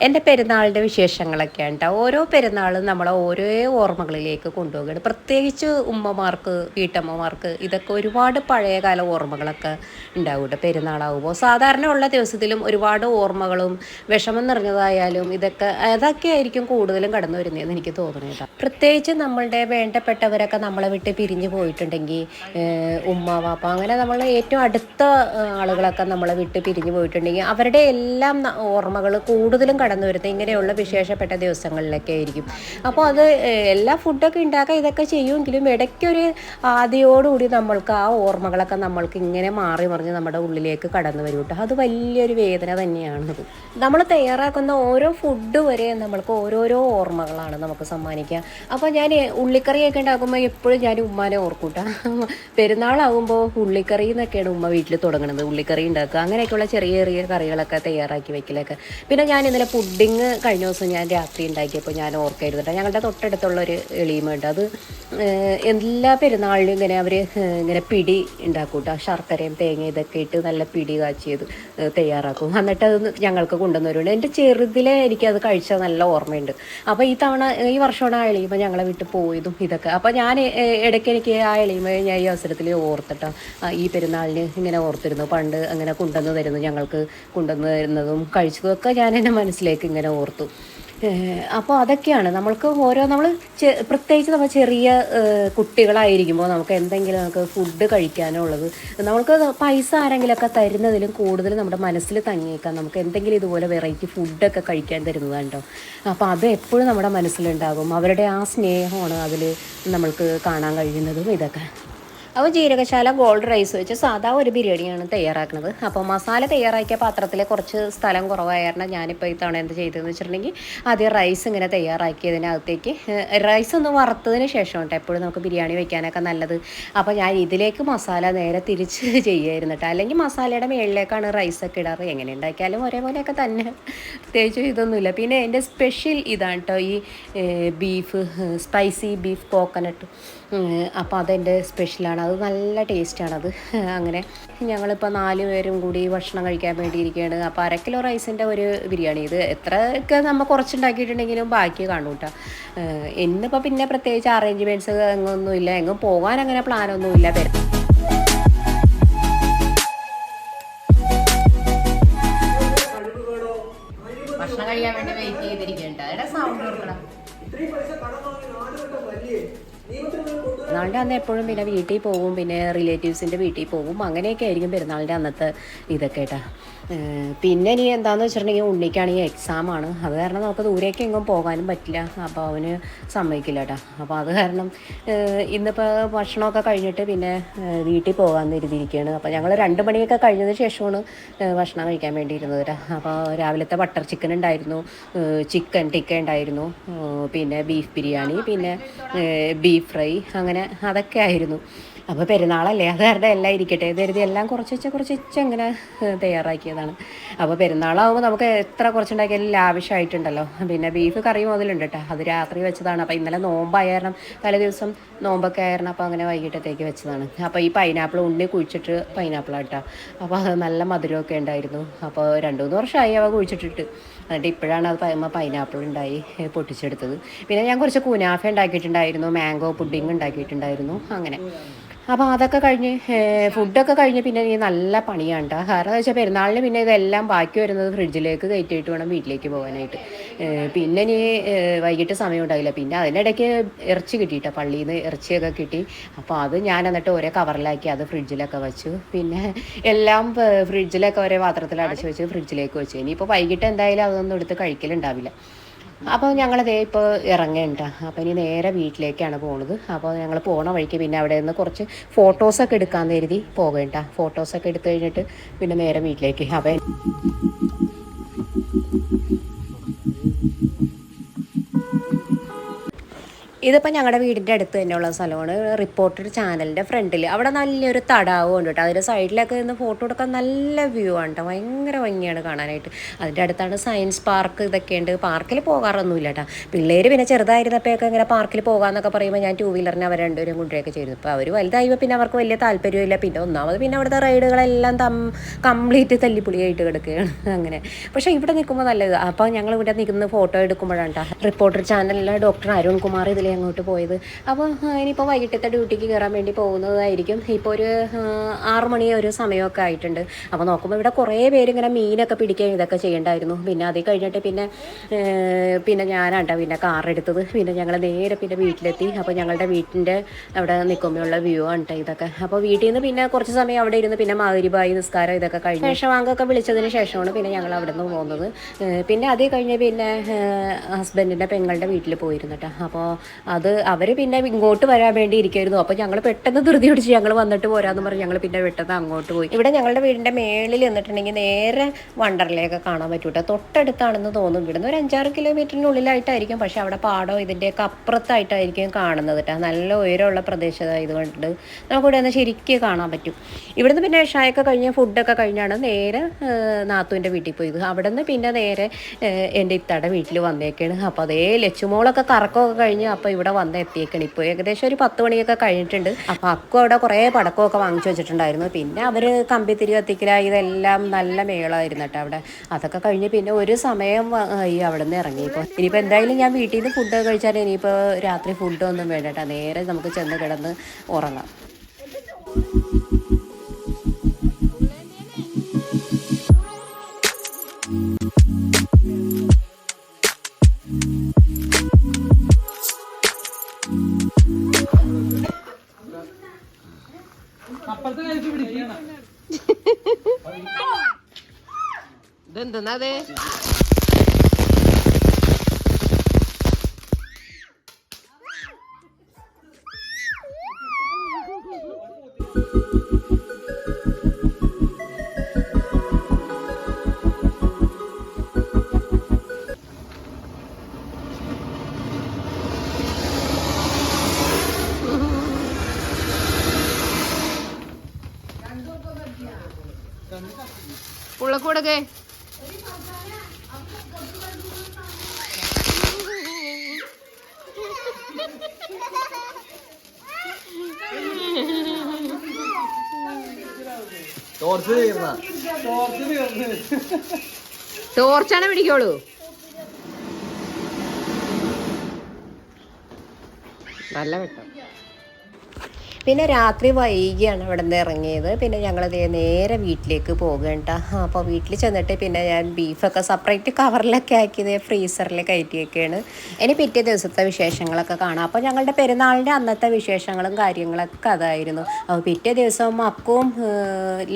എൻ്റെ പെരുന്നാളിൻ്റെ വിശേഷങ്ങളൊക്കെയാണ് കേട്ടോ. ഓരോ പെരുന്നാളും നമ്മളെ ഓരോ ഓർമ്മകളിലേക്ക് കൊണ്ടുപോകുകയാണ്. പ്രത്യേകിച്ച് ഉമ്മമാർക്ക്, വീട്ടമ്മമാർക്ക് ഇതൊക്കെ ഒരുപാട് പഴയകാല ഓർമ്മകളൊക്കെ ഉണ്ടാവും കേട്ടോ പെരുന്നാളാവുമ്പോൾ. സാധാരണ ഉള്ള ദിവസത്തിലും ഒരുപാട് ഓർമ്മകളും വിഷമം നിറഞ്ഞതായാലും അതൊക്കെ ആയിരിക്കും കൂടുതലും കടന്നു വരുന്നതെന്ന് എനിക്ക് തോന്നുന്നത് കേട്ടോ. പ്രത്യേകിച്ച് നമ്മളുടെ വേണ്ടപ്പെട്ടവരൊക്കെ നമ്മളെ വിട്ട് പിരിഞ്ഞു പോയിട്ടുണ്ടെങ്കിൽ, ഉമ്മ വാപ്പ അങ്ങനെ നമ്മൾ ഏറ്റവും അടുത്ത ആളുകളൊക്കെ നമ്മളെ വിട്ട് പിരിഞ്ഞു പോയിട്ടുണ്ടെങ്കിൽ അവരുടെ എല്ലാം ഓർമ്മകൾ കൂടുതലും കടന്നു വരുന്നത് ഇങ്ങനെയുള്ള വിശേഷപ്പെട്ട ദിവസങ്ങളിലൊക്കെ ആയിരിക്കും. അപ്പോൾ അത് എല്ലാ ഫുഡൊക്കെ ഉണ്ടാക്കാൻ ഇതൊക്കെ ചെയ്യുമെങ്കിലും ഇടയ്ക്കൊരു ആദിയോടുകൂടി നമ്മൾക്ക് ആ ഓർമ്മകളൊക്കെ നമ്മൾക്ക് ഇങ്ങനെ മാറി മറിഞ്ഞ് നമ്മുടെ ഉള്ളിലേക്ക് കടന്നു വരും കേട്ടോ. അത് വലിയൊരു വേദന തന്നെയാണത്. നമ്മൾ തയ്യാറാക്കുന്ന ഓരോ ഫുഡ് വരെ നമ്മൾക്ക് ഓരോരോ ഓർമ്മകളാണ് നമുക്ക് സമ്മാനിക്കുക. അപ്പോൾ ഞാൻ ഉള്ളിക്കറിയൊക്കെ ഉണ്ടാക്കുമ്പോൾ എപ്പോഴും ഞാൻ ഉമ്മാനെ ഓർക്കൂട്ടാ. പെരുന്നാളാകുമ്പോൾ ഉള്ളിക്കറി എന്നൊക്കെയാണ് ഉമ്മ വീട്ടിൽ തുടങ്ങുന്നത്. ഉള്ളിക്കറി ഉണ്ടാക്കുക, അങ്ങനെയൊക്കെയുള്ള ചെറിയ ചെറിയ കറികളൊക്കെ തയ്യാറാക്കി വെക്കലൊക്കെ. പിന്നെ ഞാൻ ഇന്നലെ പുഡിങ് കഴിഞ്ഞ ദിവസം ഞാൻ രാത്രി ഉണ്ടാക്കിയപ്പോൾ ഞാൻ ഓർക്കായിരുന്നു. ഞങ്ങളുടെ തൊട്ടടുത്തുള്ളൊരു എളിയുമുണ്ട്, അത് എല്ലാ പെരുന്നാളിലും ഇങ്ങനെ അവർ ഇങ്ങനെ പിടി ഉണ്ടാക്കും കേട്ടോ. ശർക്കരയും തേങ്ങ ഇതൊക്കെ ഇട്ട് നല്ല പിടി കാച്ചിയത് തയ്യാറാക്കും. എന്നിട്ട് അത് ഞങ്ങൾക്ക് കൊണ്ടുവന്നവരുണ്ട്. എൻ്റെ ചെറുതിലെ എനിക്കത് കഴിച്ച നല്ല ഓർമ്മയുണ്ട്. അപ്പോൾ ഈ വർഷമാണ് ആ എളിയുമ്പോൾ ഞങ്ങളെ വിട്ട് പോയതും ഇതൊക്കെ. അപ്പോൾ ഞാൻ ഇടയ്ക്ക് എനിക്ക് ആ എളിയുമ്പോൾ ഞാൻ ഈ അവസരത്തിൽ ഓർത്തിട്ടോ, ഈ പെരുന്നാളിന് ഇങ്ങനെ ഓർത്തിരുന്നു. പണ്ട് അങ്ങനെ കൊണ്ടുവന്ന് തരുന്നു, ഞങ്ങൾക്ക് കൊണ്ടുവന്ന് തരുന്നതും കഴിച്ചതൊക്കെ ഞാൻ എൻ്റെ മനസ്സിലേക്ക് ഇങ്ങനെ ഓർത്തു. അപ്പോൾ അതൊക്കെയാണ് നമ്മൾ പ്രത്യേകിച്ച് നമ്മൾ ചെറിയ കുട്ടികളായിരിക്കുമ്പോൾ നമുക്ക് എന്തെങ്കിലും നമുക്ക് ഫുഡ് കഴിക്കാനുള്ളത് നമുക്ക് പൈസ ആരെങ്കിലുമൊക്കെ തരുന്നതിലും കൂടുതൽ നമ്മുടെ മനസ്സിൽ തങ്ങിയേക്കാം നമുക്ക് എന്തെങ്കിലും ഇതുപോലെ വെറൈറ്റി ഫുഡൊക്കെ കഴിക്കാൻ തരുന്നതാണ്ടോ. അപ്പോൾ അത് എപ്പോഴും നമ്മുടെ മനസ്സിലുണ്ടാകും. അവരുടെ ആ സ്നേഹമാണ് അതിൽ നമ്മൾക്ക് കാണാൻ കഴിയുന്നതും ഇതൊക്കെ. അപ്പോൾ ജീരകശാല ഗോൾഡ് റൈസ് വെച്ച് സാധാ ഒരു ബിരിയാണിയാണ് തയ്യാറാക്കുന്നത്. അപ്പോൾ മസാല തയ്യാറാക്കിയ പാത്രത്തിൽ കുറച്ച് സ്ഥലം കുറവായ കാരണം ഞാനിപ്പോൾ ഇത്തവണ എന്ത് ചെയ്തതെന്ന് വെച്ചിട്ടുണ്ടെങ്കിൽ ആദ്യം റൈസ് ഇങ്ങനെ തയ്യാറാക്കിയതിനകത്തേക്ക് റൈസ് ഒന്ന് വറുത്തതിന് ശേഷം കേട്ടോ എപ്പോഴും നമുക്ക് ബിരിയാണി വെക്കാനൊക്കെ നല്ലത്. അപ്പോൾ ഞാൻ ഇതിലേക്ക് മസാല നേരെ തിരിച്ച് ചെയ്യുമായിരുന്നു കേട്ടോ. അല്ലെങ്കിൽ മസാലയുടെ മുകളിലേക്കാണ് റൈസൊക്കെ ഇടാറ്. എങ്ങനെ ഉണ്ടാക്കിയാലും ഒരേപോലെയൊക്കെ തന്നെ, പ്രത്യേകിച്ച് ഇതൊന്നുമില്ല. പിന്നെ എൻ്റെ സ്പെഷ്യൽ ഇതാണ് കേട്ടോ, ഈ സ്പൈസി ബീഫ് കോക്കനട്ട്. അപ്പോൾ അതെൻ്റെ സ്പെഷ്യലാണ്. അത് നല്ല ടേസ്റ്റാണത്. അങ്ങനെ ഞങ്ങളിപ്പോൾ 4 പേരും കൂടി ഭക്ഷണം കഴിക്കാൻ വേണ്ടി ഇരിക്കുകയാണ്. അപ്പോൾ 1/2 കിലോ റൈസിൻ്റെ ഒരു ബിരിയാണി. ഇത് എത്രയൊക്കെ നമ്മൾ കുറച്ചുണ്ടാക്കിയിട്ടുണ്ടെങ്കിലും ബാക്കി കാണും കേട്ടോ. ഇന്നിപ്പോൾ പിന്നെ പ്രത്യേകിച്ച് അറേഞ്ച്മെൻറ്റ്സ് എങ്ങൊന്നുമില്ല, എങ്ങും പോകാൻ അങ്ങനെ പ്ലാനൊന്നുമില്ല. ഭക്ഷണം കഴിക്കാൻ വേണ്ടി വെയിറ്റ് ചെയ്തിരിക്കുന്നുണ്ട്. അവിടെ സൗണ്ട് കൊടുക്കണം. പെരുന്നാളിൻ്റെ അന്ന് എപ്പോഴും പിന്നെ വീട്ടിൽ പോവും, പിന്നെ റിലേറ്റീവ്സിൻ്റെ വീട്ടിൽ പോവും. അങ്ങനെയൊക്കെ ആയിരിക്കും പെരുന്നാളിൻ്റെ അന്നത്തെ ഇതൊക്കെ കേട്ടോ. പിന്നെ ഇനി എന്താണെന്ന് വെച്ചിട്ടുണ്ടെങ്കിൽ ഉണ്ണിക്കാണെങ്കിൽ എക്സാമാണ്. അത് കാരണം നമുക്ക് ദൂരേക്ക് എങ്ങും പോകാനും പറ്റില്ല. അപ്പോൾ അവന് സമ്മതിക്കില്ല കേട്ടോ. അപ്പോൾ അത് കാരണം ഇന്നിപ്പോൾ ഭക്ഷണമൊക്കെ കഴിഞ്ഞിട്ട് പിന്നെ വീട്ടിൽ പോകാമെന്ന് ഇരുന്നിരിക്കുകയാണ്. അപ്പോൾ ഞങ്ങൾ 2 മണിയൊക്കെ കഴിഞ്ഞതിന് ശേഷമാണ് ഭക്ഷണം കഴിക്കാൻ വേണ്ടി ഇരുന്നത് കേട്ടോ. അപ്പോൾ രാവിലത്തെ ബട്ടർ ചിക്കൻ ഉണ്ടായിരുന്നു, ചിക്കൻ ടിക്ക ഉണ്ടായിരുന്നു, പിന്നെ ബീഫ് ബിരിയാണി, പിന്നെ ബീഫ് ഫ്രൈ, അങ്ങനെ അതൊക്കെ ആയിരുന്നു. അപ്പോൾ പെരുന്നാളല്ലേ, അത് കാരണം എല്ലാം ഇരിക്കട്ടെ കരുതി എല്ലാം കുറച്ച് ഇങ്ങനെ തയ്യാറാക്കിയതാണ്. അപ്പോൾ പെരുന്നാളാകുമ്പോൾ നമുക്ക് എത്ര കുറച്ചുണ്ടാക്കിയാലും ലാവിഷായിട്ടുണ്ടല്ലോ. പിന്നെ ബീഫ് കറി മുതലുണ്ട് കേട്ടോ, അത് രാത്രി വെച്ചതാണ്. അപ്പോൾ ഇന്നലെ നോമ്പായ കാരണം തലേ ദിവസം നോമ്പൊക്കെ ആയിരുന്നു. അപ്പോൾ അങ്ങനെ വൈകിട്ടത്തേക്ക് വെച്ചതാണ്. അപ്പോൾ ഈ പൈനാപ്പിൾ ഉണ്ണി കുഴിച്ചിട്ട് പൈനാപ്പിളാട്ടോ. അപ്പോൾ അത് നല്ല മധുരമൊക്കെ ഉണ്ടായിരുന്നു. അപ്പോൾ 2-3 വർഷമായി അവ കുഴിച്ചിട്ടിട്ട്. എന്നിട്ട് ഇപ്പോഴാണ് അത് പൈനാപ്പിൾ ഉണ്ടായി പൊട്ടിച്ചെടുത്തത്. പിന്നെ ഞാൻ കുറച്ച് കുനാഫ ഉണ്ടാക്കിയിട്ടുണ്ടായിരുന്നു, മാംഗോ പുഡിങ് ഉണ്ടാക്കിയിട്ടുണ്ടായിരുന്നു. അങ്ങനെ അപ്പോൾ അതൊക്കെ കഴിഞ്ഞ് ഫുഡൊക്കെ കഴിഞ്ഞ് പിന്നെ ഈ നല്ല പണിയാണ് കേട്ടോ. കാരണം എന്ന് വെച്ചാൽ പെരുന്നാളിന് പിന്നെ ഇതെല്ലാം ബാക്കി വരുന്നത് ഫ്രിഡ്ജിലേക്ക് കയറ്റിയിട്ട് വേണം വീട്ടിലേക്ക് പോകാനായിട്ട്. പിന്നെ ഇനി വൈകിട്ട് സമയം ഉണ്ടാവില്ല. പിന്നെ അതിനിടയ്ക്ക് ഇറച്ചി കിട്ടിയിട്ടോ, പള്ളിയിൽ നിന്ന് ഇറച്ചിയൊക്കെ കിട്ടി. അപ്പോൾ അത് ഞാൻ എന്നിട്ട് ഒരേ കവറിലാക്കി അത് ഫ്രിഡ്ജിലൊക്കെ വെച്ചു. പിന്നെ എല്ലാം ഫ്രിഡ്ജിലൊക്കെ ഒരേ പാത്രത്തിൽ അടച്ച് വെച്ച് ഫ്രിഡ്ജിലേക്ക് വെച്ചു. ഇനിയിപ്പോൾ വൈകിട്ട് എന്തായാലും അതൊന്നും എടുത്ത് കഴിക്കലുണ്ടാവില്ല. അപ്പോൾ ഞങ്ങളതേ ഇപ്പോൾ ഇറങ്ങേണ്ട. അപ്പോൾ ഇനി നേരെ വീട്ടിലേക്കാണ് പോകുന്നത്. അപ്പോൾ ഞങ്ങൾ പോണ വഴിക്ക് പിന്നെ അവിടെ നിന്ന് കുറച്ച് ഫോട്ടോസൊക്കെ എടുക്കാമെന്ന് കരുതി പോകേണ്ട. ഫോട്ടോസൊക്കെ എടുത്തു കഴിഞ്ഞിട്ട് പിന്നെ നേരെ വീട്ടിലേക്ക്. അപ്പോൾ ഇതിപ്പോൾ ഞങ്ങളുടെ വീടിൻ്റെ അടുത്ത് തന്നെയുള്ള സ്ഥലമാണ്. റിപ്പോർട്ടർ ചാനലിൻ്റെ ഫ്രണ്ടിൽ അവിടെ നല്ലൊരു തടാകം ഉണ്ട് കേട്ടോ. അതിൻ്റെ സൈഡിലൊക്കെ നിന്ന് ഫോട്ടോ എടുക്കാൻ നല്ല വ്യൂ ആണ് കേട്ടോ. ഭയങ്കര ഭംഗിയാണ് കാണാനായിട്ട്. അതിൻ്റെ അടുത്താണ് സയൻസ് പാർക്ക് ഇതൊക്കെ ഉണ്ട്. പാർക്കിൽ പോകാറൊന്നുമില്ല കേട്ടോ. പിള്ളേർ പിന്നെ ചെറുതായിരുന്നപ്പോഴൊക്കെ ഇങ്ങനെ പാർക്കിൽ പോകാമെന്നൊക്കെ പറയുമ്പോൾ ഞാൻ 2 വീലറിന് അവർ രണ്ടുപേരും കൊണ്ടുവരികയൊക്കെ ചെയ്തു. അപ്പോൾ അവർ വലുതായപ്പോൾ പിന്നെ അവർക്ക് വലിയ താല്പര്യമില്ല. പിന്നെ ഒന്നാമത് പിന്നെ അവിടുത്തെ റൈഡുകളെല്ലാം കംപ്ലീറ്റ് തല്ലിപ്പൊളിയായിട്ട് കിടക്കുകയാണ് അങ്ങനെ. പക്ഷേ ഇവിടെ നിൽക്കുമ്പോൾ നല്ലത്. അപ്പോൾ ഞങ്ങൾ ഇവിടെ നിൽക്കുന്ന ഫോട്ടോ എടുക്കുമ്പോഴാണ് കേട്ടോ റിപ്പോർട്ടർ ചാനലിലെ ഡോക്ടർ അരുൺ കുമാർ ഇതിലെ അങ്ങോട്ട് പോയത്. അപ്പോൾ ഇനിയിപ്പോൾ വൈകിട്ടത്തെ ഡ്യൂട്ടിക്ക് കയറാൻ വേണ്ടി പോകുന്നതായിരിക്കും. ഇപ്പോൾ ഒരു 6 മണി ഒരു സമയമൊക്കെ ആയിട്ടുണ്ട്. അപ്പോൾ നോക്കുമ്പോൾ ഇവിടെ കുറേ പേര് ഇങ്ങനെ മീനൊക്കെ പിടിക്കാൻ ഇതൊക്കെ ചെയ്യണ്ടായിരുന്നു. പിന്നെ അത് കഴിഞ്ഞിട്ട് പിന്നെ ഞാനാട്ടോ പിന്നെ കാർ എടുത്തത്. പിന്നെ ഞങ്ങൾ നേരെ പിന്നെ വീട്ടിലെത്തി. അപ്പോൾ ഞങ്ങളുടെ വീട്ടിൻ്റെ അവിടെ നിൽക്കുമ്പോഴുള്ള വ്യൂ ആണ് കേട്ടോ ഇതൊക്കെ. അപ്പോൾ വീട്ടിൽ നിന്ന് പിന്നെ കുറച്ച് സമയം അവിടെ ഇരുന്ന് പിന്നെ മഗ്‌രിബായി നിസ്കാരം ഇതൊക്കെ കഴിഞ്ഞ് ശേഷവാങ്കൊക്കെ വിളിച്ചതിന് ശേഷമാണ് പിന്നെ ഞങ്ങൾ അവിടെ നിന്ന് പോകുന്നത്. പിന്നെ അത് കഴിഞ്ഞ് പിന്നെ ഹസ്ബൻഡിൻ്റെ പെങ്ങളുടെ വീട്ടിൽ പോയിരുന്നു കേട്ടോ. അപ്പോൾ അവർ പിന്നെ ഇങ്ങോട്ട് വരാൻ വേണ്ടി ഇരിക്കുമായിരുന്നു. അപ്പോൾ ഞങ്ങൾ പെട്ടെന്ന് ധൃതി പിടിച്ച് ഞങ്ങൾ വന്നിട്ട് പോരാന്ന് പറഞ്ഞ് ഞങ്ങൾ പിന്നെ പെട്ടെന്ന് അങ്ങോട്ട് പോയി. ഇവിടെ ഞങ്ങളുടെ വീടിൻ്റെ മേളിൽ നിന്നിട്ടുണ്ടെങ്കിൽ നേരെ വണ്ടർലയൊക്കെ കാണാൻ പറ്റും കേട്ടോ. തൊട്ടടുത്താണെന്ന് തോന്നും. ഇവിടുന്ന് ഒരു 5-6 കിലോമീറ്ററിനുള്ളിലായിട്ടായിരിക്കും. പക്ഷേ അവിടെ പാടോ ഇതിൻ്റെയൊക്കെ അപ്പുറത്തായിട്ടായിരിക്കും കാണുന്നത് കേട്ടോ. നല്ല ഉയരമുള്ള പ്രദേശമായതുകൊണ്ട് നമുക്കിവിടെ ഒന്ന് ശരിക്കും കാണാൻ പറ്റും. ഇവിടുന്ന് പിന്നെ ഷായൊക്കെ കഴിഞ്ഞ് ഫുഡൊക്കെ കഴിഞ്ഞാണ് നേരെ നാത്തൂൻ്റെ വീട്ടിൽ പോയത്. അവിടെ നിന്ന് പിന്നെ നേരെ എൻ്റെ ഇത്തയുടെ വീട്ടിൽ വന്നേക്കാണ്. അപ്പോൾ അതേ ലച്ചുമോളൊക്കെ കറക്കമൊക്കെ കഴിഞ്ഞ് അപ്പോൾ ഇവിടെ വന്ന് എത്തിയേക്കാണ്. ഇപ്പോൾ ഏകദേശം ഒരു 10 മണിയൊക്കെ കഴിഞ്ഞിട്ടുണ്ട്. അപ്പോൾ അക്കു അവിടെ കുറേ പടക്കമൊക്കെ വാങ്ങിച്ചു വെച്ചിട്ടുണ്ടായിരുന്നു. പിന്നെ അവർ കമ്പിത്തിരി കത്തിക്കല ഇതെല്ലാം നല്ല മേളമായിരുന്നു കേട്ടോ അവിടെ. അതൊക്കെ കഴിഞ്ഞ് പിന്നെ ഒരു സമയം ഈ അവിടെ നിന്ന് ഇറങ്ങിയപ്പോൾ ഇനിയിപ്പോൾ എന്തായാലും ഞാൻ വീട്ടിൽ നിന്ന് ഫുഡ് കഴിച്ചാൽ ഇനിയിപ്പോൾ രാത്രി ഫുഡൊന്നും വേണ്ട കേട്ടോ. നേരെ നമുക്ക് ചെന്ന് കിടന്ന് ഉറങ്ങാം. ഇതെന്താ പുള്ളക്കൂടൊക്കെ ടോർച്ചാണ് പിടിക്കോളൂ. നല്ല വെട്ടം. പിന്നെ രാത്രി വൈകിയാണ് അവിടെ നിന്ന് ഇറങ്ങിയത്. പിന്നെ ഞങ്ങൾ നേരെ വീട്ടിലേക്ക് പോകേണ്ട. അപ്പോൾ വീട്ടിൽ ചെന്നിട്ട് പിന്നെ ഞാൻ ബീഫൊക്കെ സെപ്പറേറ്റ് കവറിലൊക്കെ ആക്കിയത് ഫ്രീസറിൽ കയറ്റിയൊക്കെയാണ്. ഇനി പിറ്റേ ദിവസത്തെ വിശേഷങ്ങളൊക്കെ കാണാം. അപ്പോൾ ഞങ്ങളുടെ പെരുന്നാളിൻ്റെ അന്നത്തെ വിശേഷങ്ങളും കാര്യങ്ങളൊക്കെ അതായിരുന്നു. അപ്പോൾ പിറ്റേ ദിവസം അക്കവും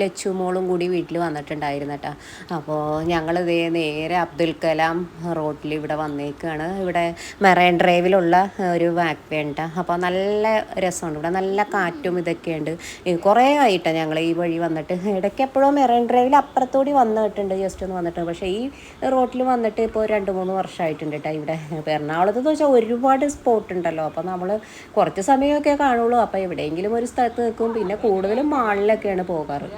ലച്ചുമോളും കൂടി വീട്ടിൽ വന്നിട്ടുണ്ടായിരുന്നു കേട്ടോ. അപ്പോൾ ഞങ്ങൾ നേരെ അബ്ദുൽ കലാം റോഡിൽ ഇവിടെ വന്നേക്കാണ്. ഇവിടെ മെറൈൻ ഡ്രൈവിലുള്ള ഒരു വാക്വേ ഉണ്ട്. അപ്പോൾ നല്ല രസമുണ്ട്. ഇവിടെ നല്ല കാറ്റും ഇതൊക്കെയുണ്ട്. കുറേ ആയിട്ടാണ് ഞങ്ങൾ ഈ വഴി വന്നിട്ട്. ഇടയ്ക്ക് എപ്പോഴും മെറൈൻ ഡ്രൈവിൽ അപ്പുറത്തോടി വന്നിട്ടുണ്ട്, ജസ്റ്റ് ഒന്ന് വന്നിട്ടുണ്ട്. പക്ഷേ ഈ റോട്ടിൽ വന്നിട്ട് ഇപ്പോൾ 2-3 വർഷമായിട്ടുണ്ട് കേട്ടോ. ഇവിടെ എറണാകുളത്ത് വെച്ചാൽ ഒരുപാട് സ്പോട്ട് ഉണ്ടല്ലോ. അപ്പോൾ നമ്മൾ കുറച്ച് സമയമൊക്കെ കാണുള്ളൂ. അപ്പോൾ എവിടെയെങ്കിലും ഒരു സ്ഥലത്ത് നിൽക്കും. പിന്നെ കൂടുതലും മാളിലൊക്കെയാണ് പോകാറ്.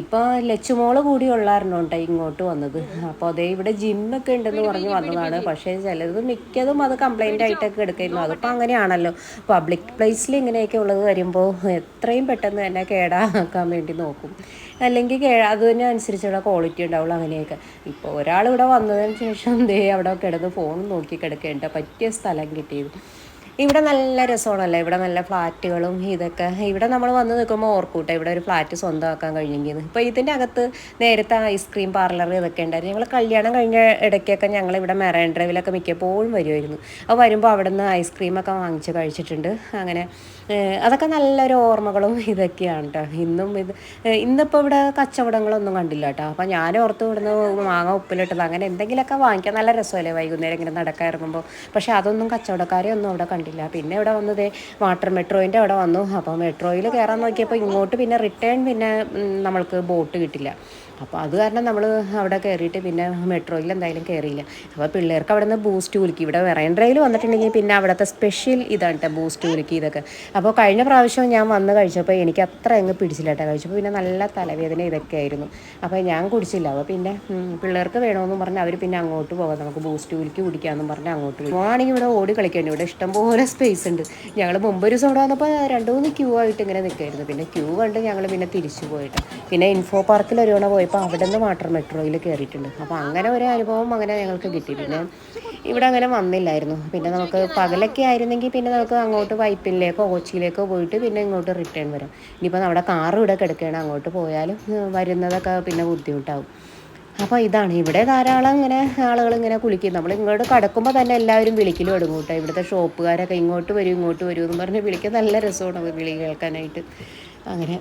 ഇപ്പോൾ ലച്ചുമോള് കൂടി ഉള്ളായിരുന്നോട്ടോ ഇങ്ങോട്ട് വന്നത്. അപ്പോൾ അതേ ഇവിടെ ജിമ്മൊക്കെ ഉണ്ടെന്ന് പറഞ്ഞ് വന്നതാണ്. പക്ഷേ ചിലത് മിക്കതും അത് കംപ്ലൈൻ്റ് ആയിട്ടൊക്കെ എടുക്കുന്നു. അതിപ്പോൾ അങ്ങനെയാണല്ലോ. പബ്ലിക് പ്ലേസിൽ ഇങ്ങനെയൊക്കെ ഉള്ളത് വരുമ്പോൾ എത്രയും പെട്ടെന്ന് തന്നെ കേടാക്കാൻ വേണ്ടി നോക്കും. അല്ലെങ്കിൽ അതിനനുസരിച്ചുള്ള ക്വാളിറ്റി ഉണ്ടാവുള്ളൂ. അങ്ങനെയൊക്കെ ഇപ്പോൾ ഒരാളിവിടെ വന്നതിന് ശേഷം അവിടെ കിടന്ന് ഫോൺ നോക്കി കിടക്കേണ്ട പറ്റിയ സ്ഥലം കിട്ടിയത്. ഇവിടെ നല്ല രസമാണല്ലോ. ഇവിടെ നല്ല ഫ്ലാറ്റുകളും ഇതൊക്കെ. ഇവിടെ നമ്മൾ വന്ന് നിൽക്കുമ്പോൾ ഓർക്കൂട്ടെ ഇവിടെ ഒരു ഫ്ലാറ്റ് സ്വന്തമാക്കാൻ കഴിഞ്ഞെങ്കിൽ. ഇപ്പോൾ ഇതിൻ്റെ അകത്ത് നേരത്തെ ഐസ്ക്രീം പാർലർ ഇതൊക്കെ ഉണ്ടായിരുന്നു. ഞങ്ങൾ കല്യാണം കഴിഞ്ഞ ഇടയ്ക്കൊക്കെ ഞങ്ങളിവിടെ മെറൈൻ ഡ്രൈവിലൊക്കെ മിക്കപ്പോഴും വരുമായിരുന്നു. അപ്പോൾ വരുമ്പോൾ അവിടെ നിന്ന് ഐസ്ക്രീമൊക്കെ വാങ്ങിച്ച് കഴിച്ചിട്ടുണ്ട്. അങ്ങനെ അതൊക്കെ നല്ലൊരു ഓർമ്മകളും ഇതൊക്കെയാണ് കേട്ടോ. ഇന്നിപ്പോൾ ഇവിടെ കച്ചവടങ്ങളൊന്നും കണ്ടില്ല കേട്ടോ. അപ്പോൾ ഞാൻ ഓർത്ത് ഇവിടുന്ന് മാങ്ങ ഉപ്പിലിട്ടത് അങ്ങനെ എന്തെങ്കിലുമൊക്കെ വാങ്ങിക്കാൻ നല്ല രസമല്ലേ വൈകുന്നേരം ഇങ്ങനെ നടക്കാൻ ഇറങ്ങുമ്പോൾ. പക്ഷേ അതൊന്നും കച്ചവടക്കാരെ ഒന്നും അവിടെ കണ്ടില്ല. പിന്നെ ഇവിടെ വന്നത് വാട്ടർ മെട്രോയിൻ്റെ അവിടെ വന്നു. അപ്പോൾ മെട്രോയിൽ കയറാൻ നോക്കിയപ്പോൾ ഇങ്ങോട്ട് പിന്നെ റിട്ടേൺ പിന്നെ നമ്മൾക്ക് ബോട്ട് കിട്ടില്ല. അപ്പോൾ അത് കാരണം നമ്മൾ അവിടെ കയറിയിട്ട് പിന്നെ മെട്രോയിൽ എന്തായാലും കയറിയില്ല. അപ്പോൾ പിള്ളേർക്ക് അവിടെ നിന്ന് ബൂസ്റ്റ് കുലുക്കി, ഇവിടെ വെറൈൻഡ്രയിൽ വന്നിട്ടുണ്ടെങ്കിൽ പിന്നെ അവിടുത്തെ സ്പെഷ്യൽ ഇതാണ് കേട്ടോ ബൂസ്റ്റ് കുലുക്കി ഇതൊക്കെ. അപ്പോൾ കഴിഞ്ഞ പ്രാവശ്യം ഞാൻ വന്ന് കഴിച്ചപ്പോൾ എനിക്ക് അത്ര അങ്ങ് പിടിച്ചില്ല കേട്ടോ. കഴിച്ചപ്പോൾ പിന്നെ നല്ല തലവേദന ഇതൊക്കെ ആയിരുന്നു. അപ്പോൾ ഞാൻ കുടിച്ചില്ല. അപ്പോൾ പിന്നെ പിള്ളേർക്ക് വേണമെന്ന് പറഞ്ഞ് അവർ പിന്നെ അങ്ങോട്ട് പോകാം, നമുക്ക് ബൂസ്റ്റ് കുലുക്കി കുടിക്കാമെന്നും പറഞ്ഞ് അങ്ങോട്ട് പോയി. ആണെങ്കിൽ ഇവിടെ ഓടി കളിക്കേണ്ടി, ഇവിടെ ഇഷ്ടംപോലെ സ്പേസ് ഉണ്ട്. ഞങ്ങൾ മുമ്പ് ഒരു ദിവസം ഇവിടെ വന്നപ്പോൾ 2-3 ക്യൂ ആയിട്ട് ഇങ്ങനെ നിൽക്കുമായിരുന്നു. പിന്നെ ക്യൂ കണ്ട് ഞങ്ങൾ പിന്നെ തിരിച്ചു പോയിട്ട് പിന്നെ ഇൻഫോ പാർക്കിൽ ഒരു തവണ പോയപ്പോൾ അവിടെ നിന്ന് മാത്രം മെട്രോയിൽ കയറിയിട്ടുണ്ട്. അപ്പോൾ അങ്ങനെ ഒരു അനുഭവം അങ്ങനെ ഞങ്ങൾക്ക് കിട്ടി. പിന്നെ ഇവിടെ അങ്ങനെ വന്നില്ലായിരുന്നു. പിന്നെ നമുക്ക് പകലൊക്കെ ആയിരുന്നെങ്കിൽ പിന്നെ നമുക്ക് അങ്ങോട്ട് വൈപ്പിനിലേക്കോ കൊച്ചിയിലേക്കോ പോയിട്ട് പിന്നെ ഇങ്ങോട്ട് റിട്ടേൺ വരാം. ഇനിയിപ്പോൾ നമ്മുടെ കാറ് ഇവിടെ കിടക്കുകയാണ്, അങ്ങോട്ട് പോയാലും വരുന്നതൊക്കെ പിന്നെ ബുദ്ധിമുട്ടാവും. അപ്പോൾ ഇതാണ് ഇവിടെ ധാരാളം ഇങ്ങനെ ആളുകൾ ഇങ്ങനെ കുളിക്കും. നമ്മൾ ഇങ്ങോട്ട് കടക്കുമ്പോൾ തന്നെ എല്ലാവരും വിളിക്കലും തുടങ്ങും കേട്ടോ. ഇവിടുത്തെ ഷോപ്പുകാരൊക്കെ ഇങ്ങോട്ട് വരും എന്ന് പറഞ്ഞ് വിളിക്കാൻ നല്ല രസമാണ് വിളി കേൾക്കാനായിട്ട്. അങ്ങനെ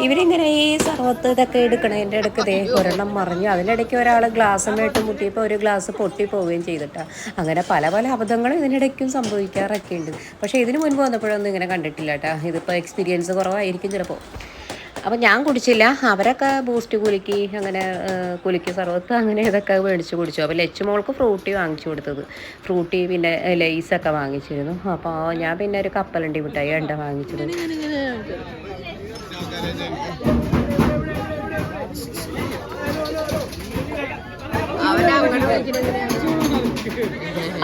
ഇവരിങ്ങനെ ഈ സർവത്ത് ഇതൊക്കെ എടുക്കണതിൻ്റെ ഇടയ്ക്ക് ഒരെണ്ണം മറിഞ്ഞു, അതിനിടയ്ക്ക് ഒരാൾ ഗ്ലാസ് മേട്ട് മുട്ടിയപ്പോൾ ഒരു ഗ്ലാസ് പൊട്ടിപ്പോവുകയും ചെയ്തിട്ടാണ്. അങ്ങനെ പല പല അബദ്ധങ്ങളും ഇതിനിടയ്ക്കും സംഭവിക്കാറൊക്കെ ഉണ്ട്. പക്ഷേ ഇതിന് മുൻപ് വന്നപ്പോഴൊന്നും ഇങ്ങനെ കണ്ടിട്ടില്ല കേട്ടോ. ഇതിപ്പോൾ എക്സ്പീരിയൻസ് കുറവായിരിക്കും ചിലപ്പോൾ. അപ്പോൾ ഞാൻ കുടിച്ചില്ല, അവരൊക്കെ ബൂസ്റ്റ് കുലുക്കി അങ്ങനെ കുലുക്കി സർവത്ത് അങ്ങനെ ഇതൊക്കെ മേടിച്ച് കുടിച്ചു. അപ്പോൾ ലച്ചുമോൾക്ക് ഫ്രൂട്ടി വാങ്ങിച്ചു കൊടുത്തത്, ഫ്രൂട്ടി പിന്നെ ലേസൊക്കെ വാങ്ങിച്ചിരുന്നു. അപ്പോൾ ഞാൻ പിന്നെ ഒരു കപ്പലണ്ടി മിഠായി വാങ്ങിച്ചത്.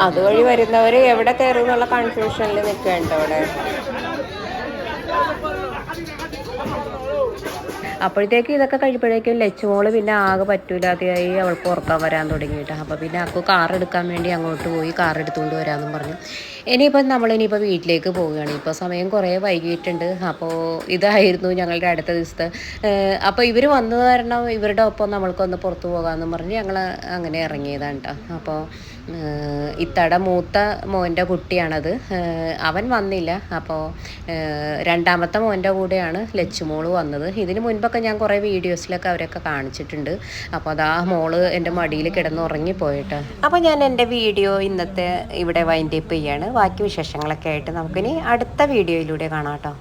അതുവഴി വരുന്നവർ എവിടെ കയറും എന്നുള്ള കൺഫ്യൂഷനിൽ നിൽക്കേണ്ട അവിടെ. അപ്പോഴത്തേക്ക് ഇതൊക്കെ കഴിയുമ്പോഴേക്കും ലച്ചുമോള് പിന്നെ ആകെ പറ്റൂലാതെയായി, അവൾക്ക് ഉറക്കാൻ വരാൻ തുടങ്ങിയിട്ട്. അപ്പോൾ പിന്നെ അക്കു കാർ എടുക്കാൻ വേണ്ടി അങ്ങോട്ട് പോയി, കാർ എടുത്തുകൊണ്ട് വരാമെന്നും പറഞ്ഞു. ഇനിയിപ്പോൾ വീട്ടിലേക്ക് പോവുകയാണ്. ഇപ്പോൾ സമയം കുറേ വൈകിട്ടുണ്ട്. അപ്പോൾ ഇതായിരുന്നു ഞങ്ങളുടെ അടുത്ത ദിവസത്തെ. അപ്പോൾ ഇവർ വന്നത് കാരണം ഇവരുടെ ഒപ്പം നമ്മൾക്കൊന്ന് പുറത്ത് പോകാമെന്നും പറഞ്ഞ് ഞങ്ങൾ അങ്ങനെ ഇറങ്ങിയതാണ് കേട്ടോ. അപ്പോൾ ഇത്തയുടെ മൂത്ത മോൻ്റെ കുട്ടിയാണത്, അവൻ വന്നില്ല. അപ്പോൾ രണ്ടാമത്തെ മോൻ്റെ കൂടെയാണ് ലച്ചുമോള് വന്നത്. ഇതിന് മുൻപൊക്കെ ഞാൻ കുറേ വീഡിയോസിലൊക്കെ അവരൊക്കെ കാണിച്ചിട്ടുണ്ട്. അപ്പോൾ അതാ മോള് എൻ്റെ മടിയിൽ കിടന്നുറങ്ങിപ്പോയിട്ട്. അപ്പോൾ ഞാൻ എൻ്റെ വീഡിയോ ഇന്നത്തെ ഇവിടെ വൈൻഡ് അപ്പ് ചെയ്യാണ്. ബാക്കി വിശേഷങ്ങളൊക്കെ ആയിട്ട് നമുക്കിനി അടുത്ത വീഡിയോയിലൂടെ കാണാം കേട്ടോ.